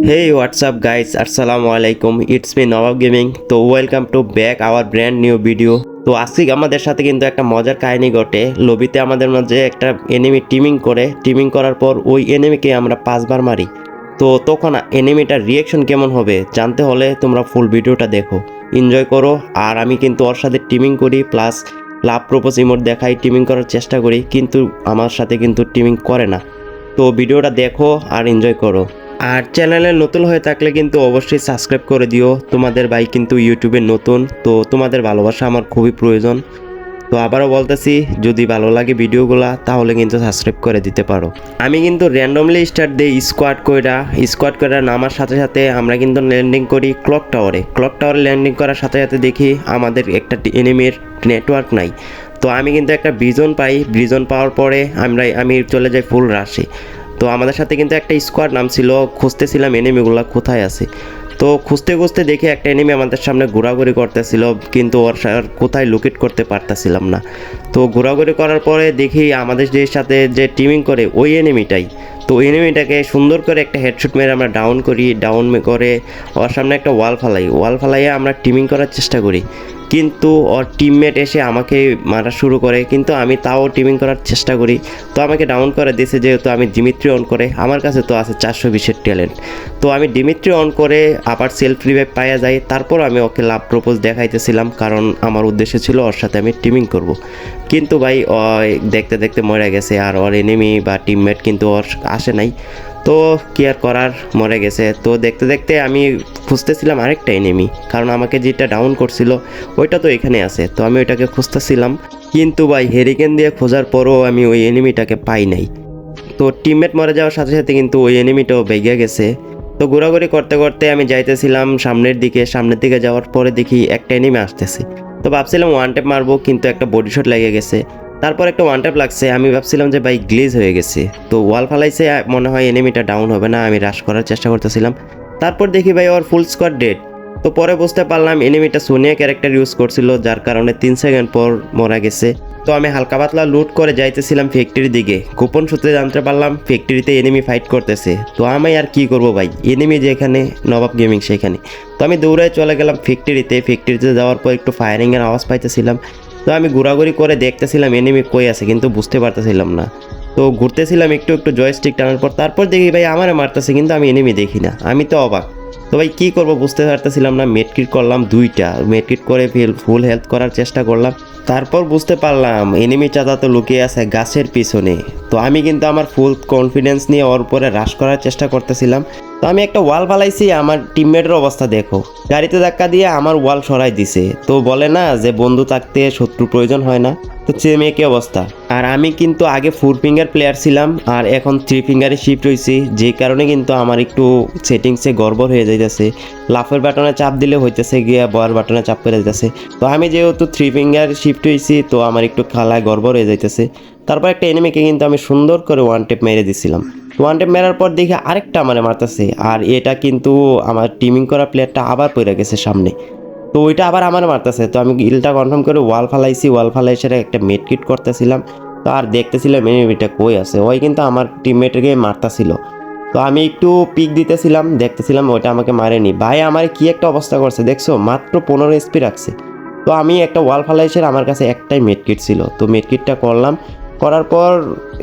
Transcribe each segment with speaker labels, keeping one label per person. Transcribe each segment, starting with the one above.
Speaker 1: Hey, what's up guys? Assalamualaikum. It's me Nawab Gaming. তো welcome to back hour brand new video. তো আজকে আমাদের সাথে কিন্তু একটা মজার কাহিনী ঘটে। লবিতে আমাদের মাঝে একটা এনিমি টিমিং করার পর ওই এনিমিকে আমরা 5 বার মারি। তো তখন এনিমিটার রিয়াকশন কেমন হবে জানতে হলে তোমরা ফুল ভিডিওটা দেখো, এনজয় করো। আর আমি কিন্তু ওর সাথে টিমিং করি প্লাস লাভ প্রপোজ ইমোট দেখাই, টিমিং করার চেষ্টা করি, কিন্তু আমার সাথে কিন্তু টিমিং করে না। তো ভিডিওটা দেখো আর এনজয় করো। আর চ্যানেলে নতুন হয়ে থাকলে কিন্তু অবশ্যই সাবস্ক্রাইব করে দিও। তোমাদের ভাই কিন্তু ইউটিউবে নতুন, তো তোমাদের ভালোবাসা আমার খুবই প্রয়োজন। তো আবারও বলতেছি, যদি ভালো লাগে ভিডিওগুলা তাহলে কিন্তু সাবস্ক্রাইব করে দিতে পারো। আমি কিন্তু র্যান্ডমলি স্টার্ট দিই স্কোয়াড কইরা নামার সাথে সাথে আমরা কিন্তু ল্যান্ডিং করি ক্লক টাওয়ারে ল্যান্ডিং করার সাথে সাথে দেখি আমাদের একটা এনিমির নেটওয়ার্ক নাই। তো আমি কিন্তু একটা ব্রিজন পাওয়ার পরে আমি চলে যাই ফুল রাশে। তো আমাদের সাথে কিন্তু একটা স্কোয়াড নাম ছিল, খুঁজতেছিলাম এনিমিগুলো কোথায় আছে। তো খুঁজতে খুঁজতে দেখি একটা এনিমি আমাদের সামনে ঘোরাঘুরি করতেছিল, কিন্তু ওর কোথায় লোকেট করতে পারতেছিলাম না। তো ঘোরাঘুরি করার পরে দেখি আমাদের যে সাথে যে টিমিং করে ওই এনিমিটাই। তো এনিমিটাকে সুন্দর করে একটা হেডশট মেরে আমরা ডাউন করে ওর সামনে একটা ওয়াল ফালাইয়ে আমরা টিমিং করার চেষ্টা করি, কিন্তু ওর টিমমেট এসে আমাকে মারা শুরু করে, কিন্তু আমি তাও টিমিং করার চেষ্টা করি। তো আমাকে ডাউন করে দিয়েছে, যেহেতু আমি ডিমিট্রি অন করে, আমার কাছে তো আছে 420-এর ট্যালেন্ট। তো আমি ডিমিট্রি অন করে আবার সেলফ রিভাইভ পাওয়া যায়। তারপর আমি ওকে লাভ প্রপোজ দেখাইতেছিলাম, কারণ আমার উদ্দেশ্য ছিল ওর সাথে আমি টিমিং করব। কিন্তু ভাই দেখতে দেখতে মরে গেছে, আর ওর এনিমি বা টিমমেট কিন্তু ওর আসে নাই। তো কি আর করার, মরে গেছে। তো দেখতে দেখতে আমি খুঁজতেছিলাম আরেকটা এনিমি, কারণ আমাকে যেটা ডাউন করছিল ওইটা তো এখানে আছে। তো আমি ওইটাকে খুঁজতেছিলাম, কিন্তু ভাই হেরিকেন দিয়ে খোঁজার পরও আমি ওই এনিমিটাকে পাই নাই। তো টিমমেট মরে যাওয়ার সাথে সাথে কিন্তু ওই এনিমিটাও বেগে গেছে। তো ঘোরাঘুরি করতে করতে আমি যাইতেছিলাম সামনের দিকে যাওয়ার পরে দেখি একটা এনিমি আসতেছে। তো ভাবছিলাম ওয়ান ট্যাপ মারবো, কিন্তু একটা বডি শট লেগে গেছে। তারপর একটা ওয়ান ট্যাপ লাগছে, আমি ভাবছিলাম যে ভাই গ্লিজ হয়ে গেছে। তো ওয়াল ফালাইছে, মনে হয় এনিমিটা ডাউন হবে না, আমি রাশ করার চেষ্টা করতেছিলাম। তারপর দেখি ভাই ওর ফুল স্কোয়াড ডেড। তো পরে বুঝতে পারলাম এনিমিটা সোনিয়া ক্যারেক্টার ইউজ করছিল, যার কারণে 3 সেকেন্ড পর মারা গেছে। তো আমি হালকা পাতলা লুট করে যাইতেছিলাম ফ্যাক্টরির দিকে। গোপন সূত্রে জানতে পারলাম ফ্যাক্টরিতে এনিমি ফাইট করতেছে। তো আমি আর কি করব ভাই, এনিমি যেখানে নবাব গেমিং সেখানে। তো আমি দৌড়ায় চলে গেলাম ফ্যাক্টরিতে যাওয়ার পর একটু ফায়ারিংয়ের আওয়াজ পাইতেছিলাম। তো আমি ঘোরাঘুরি করে দেখতেছিলাম এনিমি কই আছে, কিন্তু বুঝতে পারতেছিলাম না। তো ঘুরতেছিলাম একটু জয়স্টিক টানার পর, তারপর দেখি ভাই আমারে মারতেছে, কিন্তু আমি এনিমি দেখি না। আমি তো অবাক। তো ভাই কী করবো বুঝতে পারতেছিলাম না। মেডকিট করলাম 2টা, মেডকিট করে ফুল হেলথ করার চেষ্টা করলাম। তারপর বুঝতে পারলাম এনিমি চাঁদা তো লুকিয়ে আছে গাছের পিছনে। তো আমি কিন্তু আমার ফুল কনফিডেন্স নিয়ে ওর উপরে রাশ করার চেষ্টা করতেছিলাম। তো আমি একটা ওয়াল ফালাইছি, আমার টিমমেটের অবস্থা দেখো, গাড়িতে ধাক্কা দিয়ে আমার ওয়াল সরাই দিছে। তো বলে না যে বন্ধু থাকতে শত্রু প্রয়োজন হয় না, তো সেম একই অবস্থা। আর আমি কিন্তু আগে 4 ফিঙ্গার প্লেয়ার ছিলাম, আর এখন 3 ফিঙ্গারে শিফট হয়েছি, যে কারণে কিন্তু আমার একটু সেটিংসে গড়বড় হয়ে যাইতেছে। লাফের বাটনে চাপ দিলে হইতেছে গিয়া বয়ার বাটনে চাপ করে যাইতেছে। তো আমি যেহেতু 3 ফিঙ্গার শিফট হয়েছি, তো আমার একটু খেলায় গড়বড় হয়ে যাইতেছে। তারপর একটা এনিমিকে কিন্তু আমি সুন্দর করে ওয়ান টেপ মেরে দিছিলাম। ওয়ান টেপ মেরার পর দেখি আরেকটা আমারে মারতেছে, আর এটা কিন্তু আমার টিমিং করা প্লেয়ারটা আবার পড়ে গেছে সামনে। তো ওইটা আবার আমার মারতেছে। তো আমি গিলটা কনফার্ম করে ওয়াল ফালাই সেটা একটা মেড কিট করতেছিলাম। তো আর দেখতেছিলাম এনিমিটা কই আছে, ওই কিন্তু আমার টিমমেটকে মারতেছিল। তো আমি একটু পিক দিতেছিলাম, দেখতেছিলাম ওইটা আমাকে মারেনি। ভাই আমার কি একটা অবস্থা করছে দেখছো, মাত্র 15 এসপি রাখছে। তো আমি একটা ওয়াল ফালাইছে, আমার কাছে একটাই মেড কিট ছিল। তো মেড কিটটা করলাম, করার পর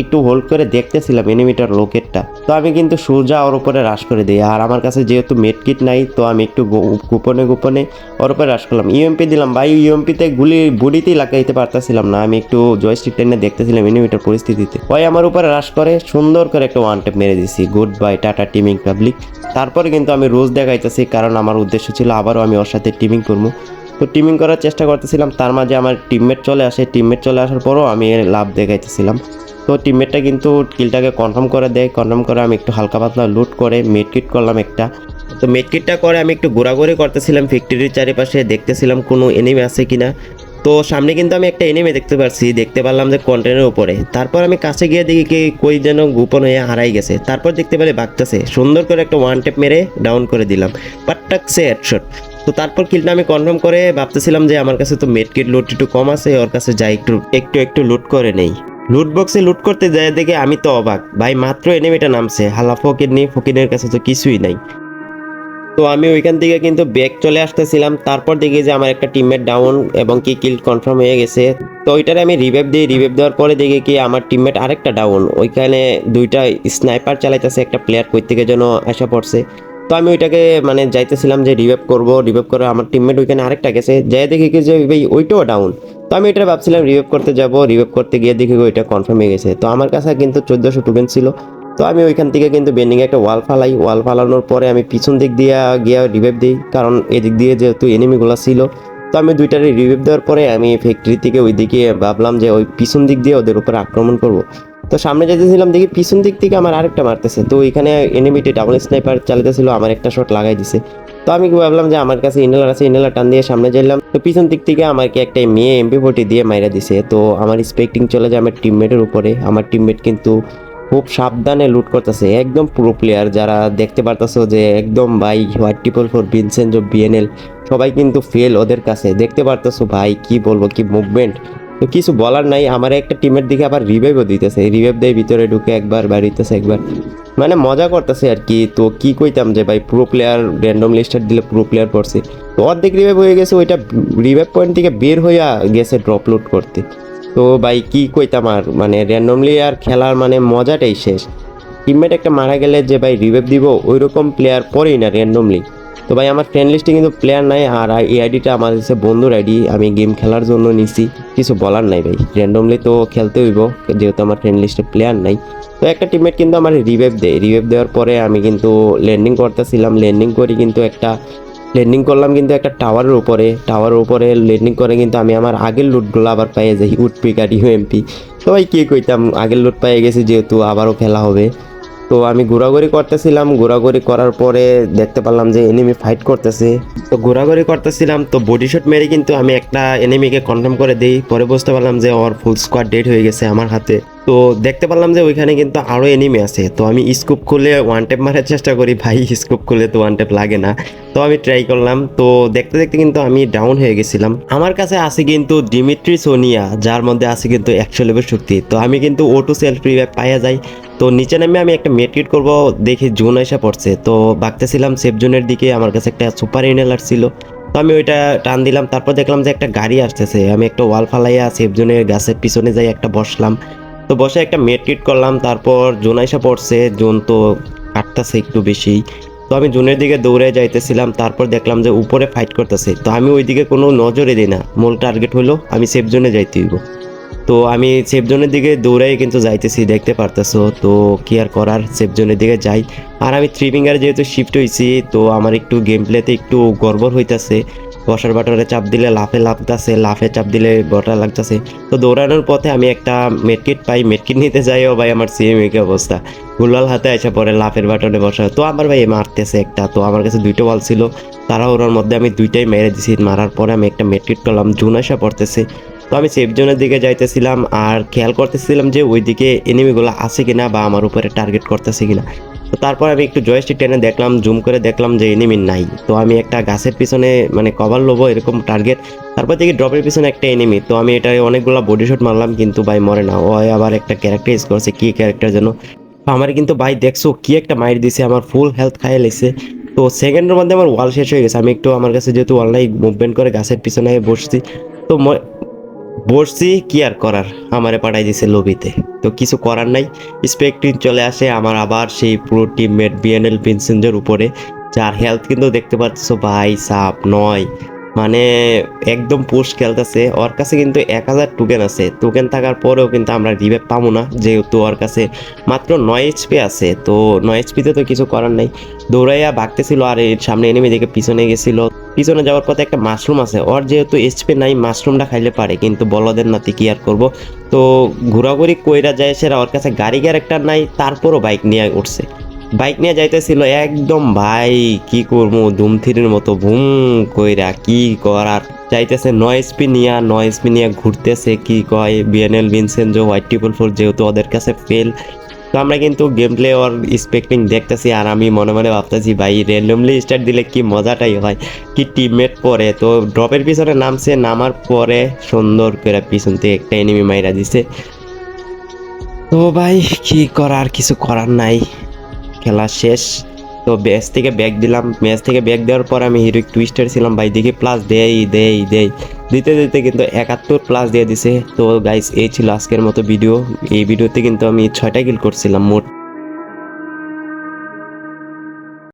Speaker 1: একটু হোল্ড করে দেখতেছিলাম এনিমিটার লোকেটটা। তো আমি কিন্তু সোজা ওর উপরে রাশ করে দিই, আর আমার কাছে যেহেতু মেড কিট নাই, তো আমি একটু গোপনে ওর উপরে রাশ করলাম। ইউএমপি দিলাম ভাই, ইউএমপিতে গুলি বডিতেই লাগাইতে পারতেছিলাম না। আমি একটু জয়স্টিক টেনে দেখতেছিলাম এনিমিটার পরিস্থিতিতে। ওই আমার উপরে রাশ করে সুন্দর করে একটা ওয়ান টেপ মেরে দিছি। Good bye tata timing public. তারপরে কিন্তু আমি রোজ দেখাইতেছি, কারণ আমার উদ্দেশ্য ছিল আবারও আমি ওর সাথে টিমিং করবো। তো টিমিং করার চেষ্টা করতেছিলাম, তার মাঝে আমার টিমমেট চলে আসার পরও আমি লাভ দেখাইতেছিলাম। তো টিমমেটটা কিন্তু কিলটাকে কনফার্ম করে দেয়। কনফার্ম করে আমি একটু হালকা পাতলা লুট করে মেডকিট করলাম একটা। তো মেডকিটটা করে আমি একটু ঘোরাঘুরি করতেছিলাম ফ্যাক্টরির চারিপাশে, দেখতেছিলাম কোনো এনিমি আছে কিনা। তো সামনে কিন্তু আমি একটা এনিমি দেখতে পারলাম যে কন্টেনারের উপরে। তারপর আমি কাছে গিয়ে দেখি কি কই যেন গোপন হয়ে হারাই গেছে। তারপর দেখতে পেলে বাগতেছে, সুন্দর করে একটা ওয়ান টেপ মেরে ডাউন করে দিলাম, পাট্টাকসে হেডশট। তো তারপর কিলটা আমি কনফার্ম করে ভাবতেছিলাম যে আমার কাছে তো মেডকিট লুট একটু কম আছে, ওর কাছে যাই একটু লুট করে নেই। লুট বক্সে লুট করতে যায় দেখে আমি তো অবাক, ভাই মাত্র এনিমিটা নামছে, হালা ফকির নেই, ফকিরের কাছে তো কিছুই নাই। তো আমি ওইখান থেকে কিন্তু ব্যাক চলে আসতেছিলাম, তারপর দেখি যে আমার একটা টিমমেট ডাউন এবং কি কিল কনফার্ম হয়ে গেছে। তো ওইটারে আমি রিভাইভ দিই, রিভাইভ দেওয়ার পরে দেখি কি আমার টিমমেট আরেকটা ডাউন, ওইখানে দুইটা স্নাইপার চালাইতেছে, একটা প্লেয়ার কই থেকে যেন আসা পড়ছে। তো আমি ওইটাকে মানে যাইতেছিলাম যে রিভাইভ করব, রিভাইভ করে আমার টিমমেট ওইখানে আরেকটা গেছে, যাই দেখি কি যে ভাই ওইটাও ডাউন। তো আমি এটা ভাবছিলাম রিভাইভ করতে যাব, রিভাইভ করতে গিয়ে দেখি ওইটা কনফার্ম হয়ে গেছে। তো আমার কাছে কিন্তু 1400 টোকেন ছিল। তো আমি ওইখান থেকে কিন্তু বেন্ডিং একটা ওয়াল ফালাই, ওয়াল ফালানোর পরে আমি পিছন দিক দিয়ে গিয়ে রিভাইভ দিই, কারণ এদিক দিয়ে যেহেতু এনিমিগুলো ছিল। তো আমি দুইটারে রিভাইভ দেওয়ার পরে আমি ফ্যাক্টরি থেকে ওই দিকে ভাবলাম যে ওই পিছন দিক দিয়ে ওদের উপর আক্রমণ করব। তো সামনে যেতেছিলাম দেখি পিছন দিক থেকে আমার আরেকটা মারতেছে, তো ওইখানে এনিমিটি ডাবল স্নাইপার চালাতেছিল, আমার একটা শট লাগাই দিছে। তো আমি কি ভাবলাম যে আমার কাছে ইনহেলার আছে, ইনহেলার টান দিয়ে সামনে যাইলাম, তো পিছন দিক থেকে আমাকে একটা মেয়ে MP40 দিয়ে মাইরা দিছে। তো আমার স্পেক্টিং চলে যায় আমার টিমমেটের উপরে। আমার টিমমেট কিন্তু খুব সাবধানে লুট করতেছে, একদম প্রো প্লেয়ার, যারা দেখতে পারতেছো যে একদম ভাই হোয়াইট ট্রিপল ফোর ভিনসেন্জো BNL সবাই কিন্তু ফেল ওদের কাছে, দেখতে পারতেছো ভাই কি বলবো কি মুভমেন্ট। তো কিছু বলার নাই, আমার একটা টিমের দিকে আবার রিভাইভও দিতেছে, রিভাইভ দেয় ভিতরে ঢুকে একবার বাড়িতেছে একবার, মানে মজা করতেছে আর কি। তো কি কইতাম যে ভাই প্রো প্লেয়ার র্যান্ডম লিস্টার দিলে প্রো প্লেয়ার পড়ছে। তো অর্ধেক রিভাইভ হয়ে গেছে, ওইটা রিভাইভ পয়েন্ট থেকে বের হইয়া গেছে ড্রপ লুট করতে। তো ভাই কি কইতাম আর, মানে র্যান্ডমলি আর খেলার মানে মজাটাই শেষ। টিমমেট একটা মারা গেলে যে ভাই রিভাইভ দিব ওই রকম প্লেয়ার পরেই না র্যান্ডমলি। তো ভাই আমার ফ্রেন্ড লিস্টে কিন্তু প্লেয়ার নাই, আর এই আইডিটা আমার হচ্ছে বন্ধুর আইডি, আমি গেম খেলার জন্য নিছি, কিছু বলার নাই ভাই, র্যান্ডমলি তো খেলতে হইব যেহেতু আমার ফ্রেন্ড লিস্টে প্লেয়ার নাই। তো একটা টিমমেট কিন্তু আমার রিভাইভ দেয়, রিভাইভ দেওয়ার পরে আমি কিন্তু ল্যান্ডিং করতেছিলাম, ল্যান্ডিং করি কিন্তু একটা ল্যান্ডিং করলাম কিন্তু একটা টাওয়ারের উপরে, টাওয়ারের উপরে ল্যান্ডিং করে কিন্তু আমি আমার আগের লুটগুলো আবার পেয়ে যাই, উডপিকার UMP। তো ভাই কি কইতাম, আগের লুট পেয়ে গেছি যেহেতু আবারও খেলা হবে। তো আমি ঘোরাঘুরি করতেছিলাম, ঘোরাঘুরি করার পরে দেখতে পেলাম যে এনিমি ফাইট করতেছে। তো ঘোরাঘুরি করতেছিলাম, তো বডি শট মেরে কিন্তু আমি একটা এনিমিকে কনফার্ম করে দিই, পরে বুঝতে পারলাম যে ওর ফুল স্কোয়াড ডেড হয়ে গেছে আমার হাতে। তো দেখতে পারলাম যে ওইখানে কিন্তু আরও এনিমি আছে। তো আমি স্কুপ খুলে ওয়ান ট্যাপ মারার চেষ্টা করি, ভাই স্কুপ খুলে তো ওয়ান ট্যাপ লাগে না। তো আমি ট্রাই করলাম, তো দেখতে দেখতে কিন্তু আমি ডাউন হয়ে গেছিলাম। আমার কাছে আছে কিন্তু ডিমিট্রি সোনিয়া, যার মধ্যে আছে কিন্তু 100 লেভেল শক্তি। তো আমি কিন্তু O2 সেলফ রিভাইভ পাইয়া যাই। তো নিচে নামে আমি একটা মেট্রিট করব, দেখি জোন এসে পড়ছে। তো ভাগতেছিলাম সেফ জোনের দিকে, আমার কাছে একটা সুপার ইনহেলার ছিল। তো আমি ওইটা টান দিলাম, তারপর দেখলাম যে একটা গাড়ি আসতেছে, আমি একটা ওয়াল ফালাইয়া সেফ জোনের গাছের পিছনে যাই একটা বসলাম। তো বসে একটা মেট্রিট করলাম, তারপর জোন এসে পড়ছে, জোন তো কাটতেছে একটু বেশি। তো আমি জোনের দিকে দৌড়ে যাইতেছিলাম, তারপর দেখলাম যে উপরে ফাইট করতেছে। তো আমি ওইদিকে কোনো নজরে দিই না, মূল টার্গেট হলো আমি সেফ জোনে যাইতে হইব। তো আমি সেফ জোনের দিকে দৌড়াই কিন্তু যাইতেছি, দেখতে পারতেছো। তো কি আর করার, সেফ জোনের দিকে যাই। আর আমি 3 ফিঙ্গার যেহেতু শিফট হয়েছি, তো আমার একটু গেম প্লেতে একটু গড়বড় হইতাছে। বসার বাটনে চাপ দিলে লাফে লাগতেছে, লাফে চাপ দিলে বটা লাগতেছে। তো দৌড়ানোর পথে আমি একটা মেডকিট পাই, মেডকিট নিতে যাইও ভাই আমার সেম একই অবস্থা, গুলাল হাতে আসা পরে লাফের বাটনে বসা। তো আমার ভাই মারতেছে একটা, তো আমার কাছে 2টা ওয়াল ছিল, তারা ওর মধ্যে আমি 2টাই মেরে দিছি। মারার পরে আমি একটা মেডকিট করলাম, জুন আসা পড়তেছে। তো আমি সেফ জোনের দিকে যাইতেছিলাম আর খেয়াল করতেছিলাম যে ওইদিকে এনিমিগুলো আছে কিনা বা আমার উপরে টার্গেট করতেছে কিনা। তো তারপর আমি একটু জয়স্টিক টেনে দেখলাম, জুম করে দেখলাম যে এনিমি নাই। তো আমি একটা গাছের পিছনে মানে কভার লোবো এরকম টার্গেট, তারপর দেখি ড্রপের পিছনে একটা এনিমি। তো আমি এটা অনেকগুলো বডি শট মারলাম কিন্তু ভাই মরে না, ও আবার একটা ক্যারেক্টার ইউজ করছে, কি ক্যারেক্টার যেন। তো আমার কিন্তু ভাই দেখছো কি একটা মাইর দিছে, আমার ফুল হেলথ খাইয়ে লেছে। তো সেকেন্ডের মধ্যে আমার ওয়াল শেষ হয়ে গেছে, আমি একটু আমার কাছে যেহেতু অনলাইন মুভমেন্ট করে গাছের পিছনে বসছি। তো বসছি কি আর করার, আমারে পাঠাই দিছে লবিতে। তো কিছু করার নাই, স্পেকটিং চলে আসে আমার আবার সেই পুরো টিমমেট BNL ভিনসেন্টের উপরে, যার হেলথ কিন্তু দেখতে পাচ্ছ ভাই সাপ নয়, মানে একদম পুশ খেলতেছে। ওর কাছে কিন্তু 1000 টোকেন আছে, টোকেন থাকার পরেও কিন্তু আমরা রিভাইভ পাবো না, যেহেতু ওর কাছে মাত্র 9 HP আছে। তো 9 HP তে তো কিছু করার নাই, দৌড়াইয়া ভাগতেছিল আর এর সামনে এনিমি দিকে পিছনে গেছিল। পিছনে যাওয়ার পথে একটা মাশরুম আছে, ওর যেহেতু HP নাই মাশরুমটা খাইলে পারে, কিন্তু বলদের নাতি কি আর করবো। তো ঘোরাঘুরি কইরা যায় সেরা, ওর কাছে গাড়ি ক্যারেক্টার নাই, তারপরও বাইক নিয়ে উঠছে, বাইক নিয়ে যাইতেছিল একদম ভাই কি করবো ধুমথিরির মতো ভুম কইরা, কি করার যাইতেছে 9 SP নিয়ে, 9 SP নিয়ে ঘুরতেছে, কি কয় BNL ভিনসেন্জো হোয়াইট ট্রিপল ফোর যেহেতু ওদের কাছে ফেল। তো আমরা কিন্তু গেম প্লে ওর স্পেক্টিং দেখতেছি, আর আমি মনে মনে ভাবতেছি ভাই র্যান্ডমলি স্টার্ট দিলে কি মজাটাই হয়, কি টিমমেট পরে। তো ড্রপের পিছনে নামছে, নামার পরে সুন্দর করে পিছন থেকে একটা এনিমি মাইরা দিছে। তো ভাই কি করার, কিছু করার নাই, খেলা শেষ। তো ম্যাচ থেকে ব্যাক দিলাম, ম্যাচ থেকে ব্যাক দেওয়ার পর আমি হিরোইক টুইস্টার ছিলাম ভাই, দেখি প্লাস দেই দিতে দিতে কিন্তু 71 প্লাস দিয়ে দিছে। তো গাইস এই ছিল আজকের মতো ভিডিও। এই ভিডিওতে কিন্তু আমি 6টা কিল করছিলাম মোট।